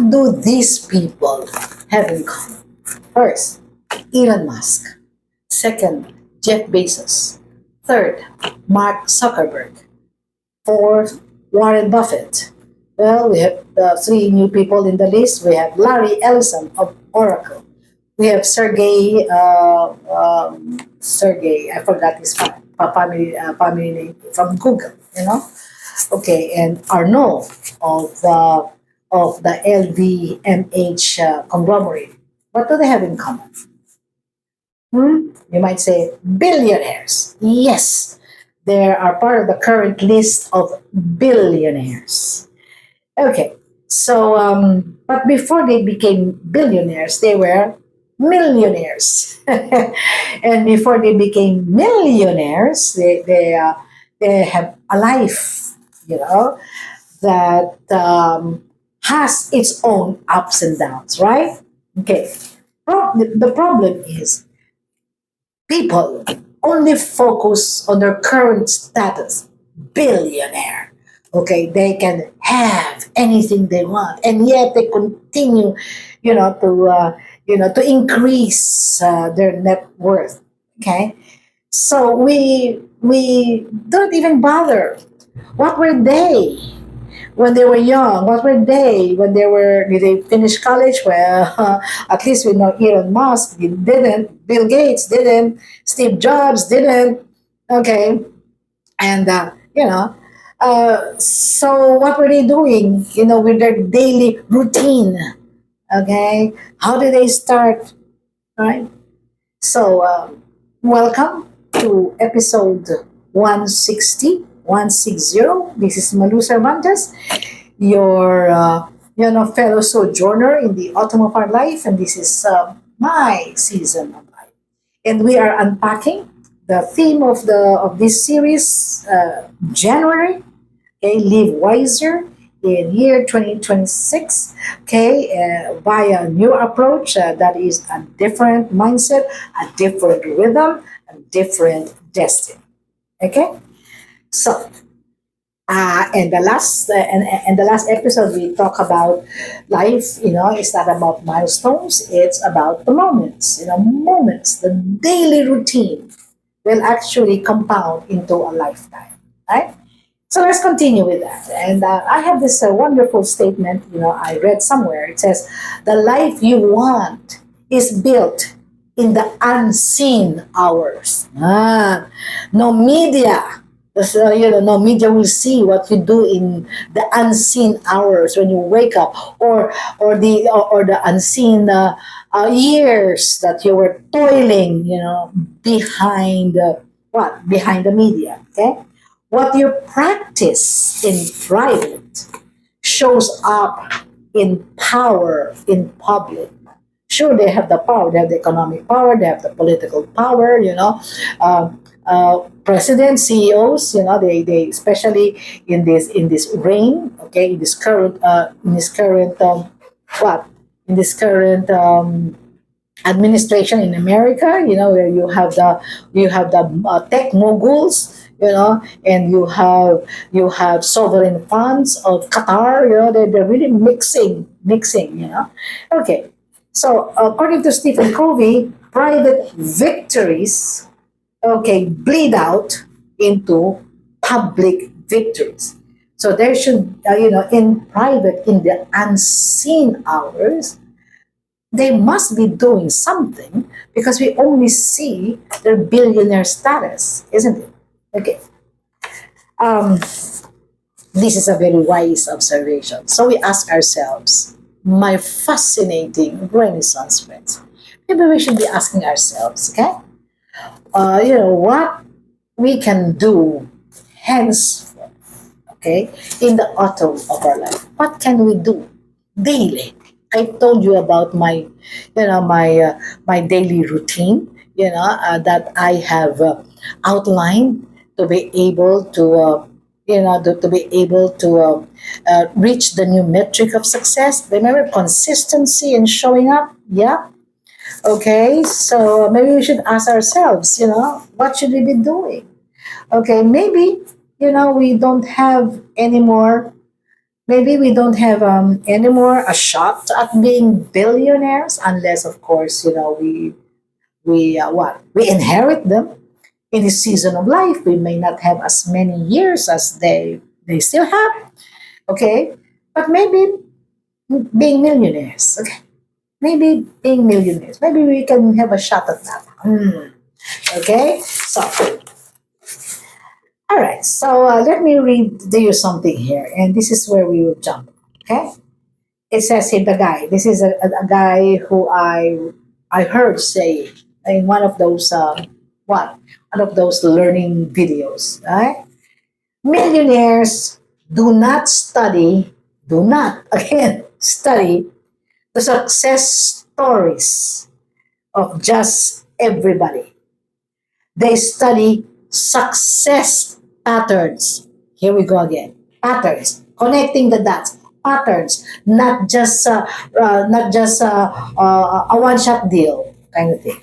What do these people have in common? First, Elon Musk. Second, Jeff Bezos. Third, Mark Zuckerberg. Fourth, Warren Buffett. Well, we have three new people in the list. We have Larry Ellison of Oracle. We have Sergey, I forgot his family name from Google, Okay, and Arnaud of the LVMH conglomerate. What do they have in common? You might say billionaires. Yes, they are part of the current list of billionaires. Okay, so but before they became billionaires, they were millionaires, and before they became millionaires, they have a life, that has its own ups and downs, right? Okay, the problem is people only focus on their current status, billionaire. Okay, they can have anything they want, and yet they continue, to increase their net worth. Okay, so we don't even bother. What were they when they were young? What were they when did they finish college? Well, at least we know Elon Musk didn't, Bill Gates didn't, Steve Jobs didn't. Okay, and so what were they doing? With their daily routine. Okay, how did they start? Right. So welcome to episode 160. 160. This is Malu Cervantes, your fellow sojourner in the autumn of our life, and this is my season of life. And we are unpacking the theme of this series, January. Okay, live wiser in year 2026. Okay, via a new approach that is a different mindset, a different rhythm, a different destiny. Okay. So, and the last episode we talk about life. It's not about milestones. It's about the moments. Moments. The daily routine will actually compound into a lifetime. Right. So let's continue with that. And I have this wonderful statement. I read somewhere. It says, "The life you want is built in the unseen hours." No media. So, no media will see what you do in the unseen hours when you wake up, or the unseen years that you were toiling, behind behind the media. Okay, what you practice in private shows up in power in public. Sure, they have the power, they have the economic power, they have the political power, presidents, CEOs, they especially in this reign, okay, what in this current administration in America, where you have the tech moguls, and you have sovereign funds of Qatar, they're really mixing. Okay, so according to Stephen Covey, private victories, okay, bleed out into public victories. So there should, in private, in the unseen hours, they must be doing something because we only see their billionaire status, isn't it? Okay. Um, this is a very wise observation. So we ask ourselves, my fascinating Renaissance friends, maybe we should be asking ourselves, okay? What we can do henceforth, okay, in the autumn of our life. What can we do daily? I told you about my daily routine, that I have outlined to be able to reach the new metric of success. Remember, consistency and showing up. Yeah. Okay, so maybe we should ask ourselves, what should we be doing? Okay, maybe, we don't have any more, Maybe we don't have anymore a shot at being billionaires, unless, of course, we inherit them in this season of life. We may not have as many years as they still have. Okay, but maybe being millionaires. Okay, maybe being millionaires. Maybe we can have a shot at that. Okay, so all right. So let me read to you something here, and this is where we will jump. Okay, it says here the guy. This is a guy who I heard say in one of those what one of those learning videos. Right, millionaires do not study, do not again study the success stories of just everybody. They study success patterns. Here we go again. Patterns, connecting the dots. Patterns, not just a one-shot deal kind of thing.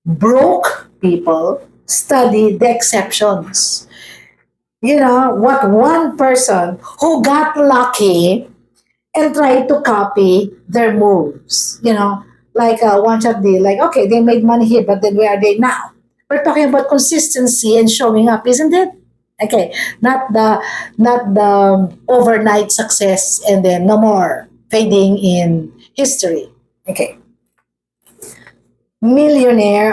Broke people study the exceptions. You know what? One person who got lucky and try to copy their moves. Like a one shot deal. Like, okay, they made money here, but then where are they now? We're talking about consistency and showing up, isn't it? Okay, not the overnight success and then no more fading in history. Okay, millionaire.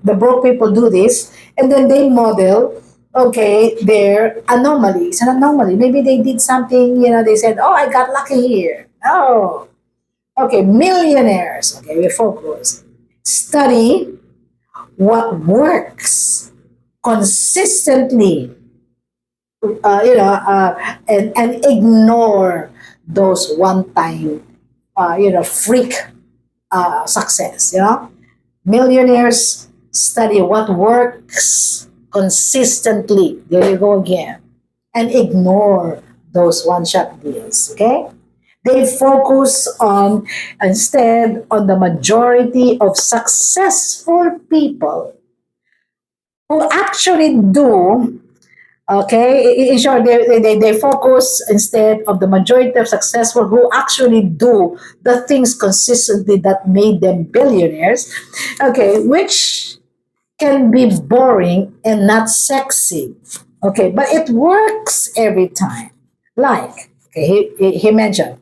The broke people do this, and then they model. Okay, their anomaly. It's an anomaly. Maybe they did something. They said, "Oh, I got lucky here." Oh, okay, millionaires. Okay, we focus. Study what works consistently, and ignore those one-time, freak success. Millionaires study what works consistently. There you go again, and ignore those one-shot deals. Okay. They focus on instead on the majority of successful people who actually do. Okay, in short, they focus instead of the majority of successful who actually do the things consistently that made them billionaires. Okay, which can be boring and not sexy. Okay, but it works every time. Like, okay, he mentioned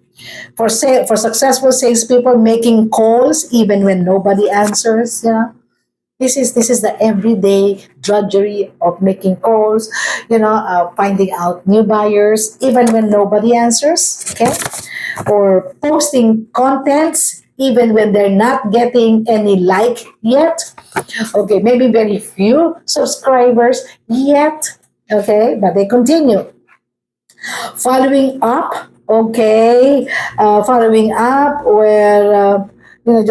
for successful salespeople making calls even when nobody answers. This is the everyday drudgery of making calls, finding out new buyers even when nobody answers, okay? Or posting contents even when they're not getting any like yet. Okay, maybe very few subscribers yet, okay, but they continue. Following up, okay, following up where,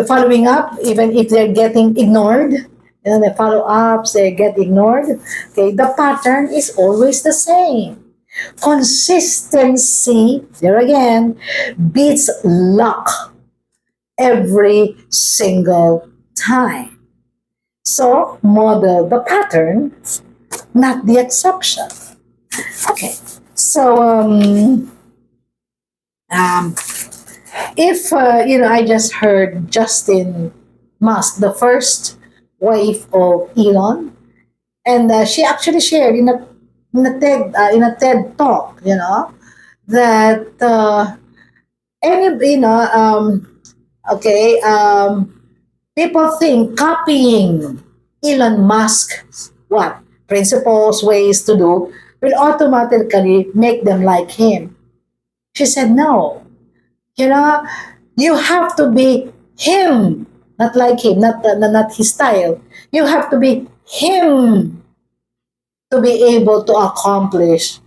following up even if they're getting ignored. The follow-ups, they get ignored. Okay, the pattern is always the same. Consistency, there again, beats luck every single time. So model the pattern, not the exception. Okay, so um, if I just heard Justin Musk, the first wife of Elon, and she actually shared in a TED talk, that any okay, people think copying Elon Musk's what principles, ways to do will automatically make them like him. She said no. You know, you have to be him, not like him, not his style. You have to be him to be able to accomplish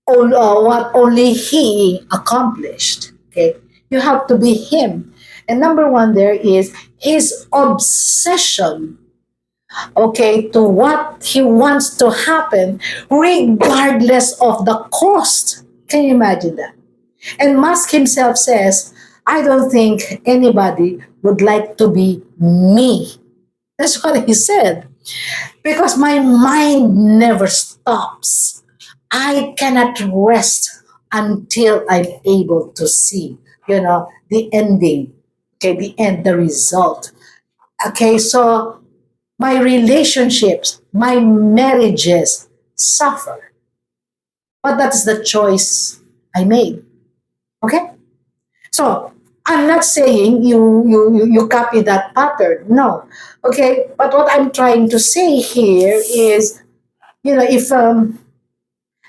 what only he accomplished. Okay, you have to be him. And number one, there is his obsession. Okay, to what he wants to happen, regardless of the cost. Can you imagine that? And Musk himself says, I don't think anybody would like to be me. That's what he said. Because my mind never stops. I cannot rest until I'm able to see, the ending, okay, the end, the result. Okay, so my relationships, my marriages suffer, but that's the choice I made. Okay, so I'm not saying you copy that pattern. No, okay, but what I'm trying to say here is, if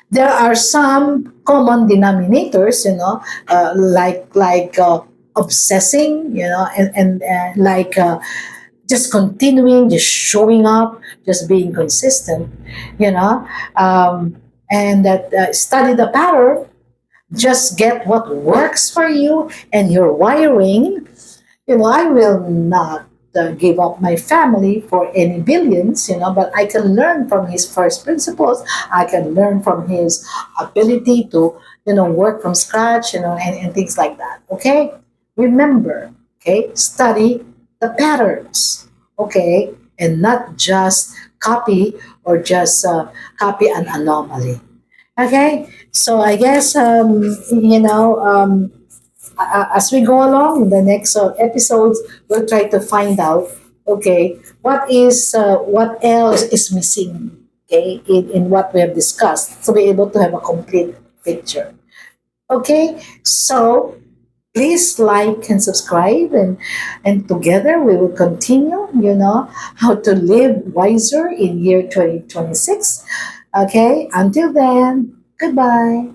there are some common denominators, like obsessing, and like just continuing, just showing up, just being consistent, you know, um, and that study the pattern, just get what works for you and your wiring. I will not give up my family for any billions, but I can learn from his first principles. I can learn from his ability to, work from scratch, and things like that. Okay? Remember, okay? Study the patterns, okay? And not just copy or just copy an anomaly. Okay? So I guess, as we go along in the next episodes, we'll try to find out, okay, what else is missing, okay, in what we have discussed, to be able to have a complete picture. Okay, so please like and subscribe, and together we will continue, how to live wiser in year 2026. Okay, until then, goodbye.